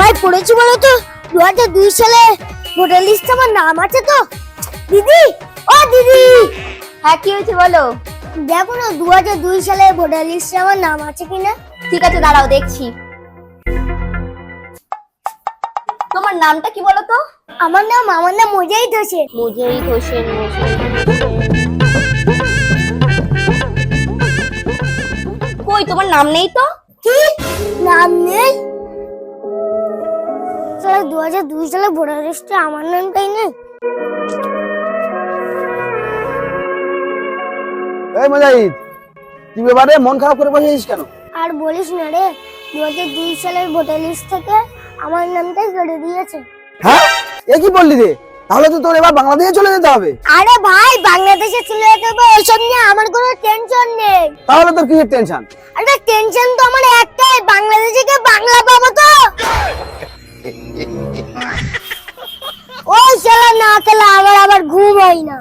পড়ায় পড়েছি বলো তো 2002 সালে ভোটার লিস্টে আমার নাম আছে তো। দিদি, ও দিদি, হ্যাঁ কি হয়েছে বলো। দেখো না 2002 সালে ভোটার লিস্টে আমার নাম আছে কিনা। ঠিক আছে দাঁড়াও দেখছি। তোমার নামটা কি বলো তো? আমার নাম মোজাহিদ হোসেন। মুজাহিদ হোসেন। কই তোমার নাম নেই তো? কি নাম নেই? সালে 2002 সালে ভোটার লিস্টে আমার নামটাই নেই। এই মুজাহিদ, কি ব্যাপারে মন খারাপ করে বসে আছিস কেন? আর বলিস না রে, 2002 সালের ভোটার লিস্ট থেকে আমার নামটাই কেটে দিয়েছে। হ্যাঁ, এ কি বললি রে? তাহলে তো তোর এবার বাংলাদেশে চলে যেতে হবে। আরে ভাই, বাংলাদেশে চলে যেতে হবে ওইসব নিয়ে আমার কোনো টেনশন নেই। তাহলে তোর কিসের টেনশন? আরে টেনশন তো আমার একটাই, বাংলাদেশে গিয়ে বাংলা পাবো তো। ওই শালা না খেলে আবার ঘুম হয় না।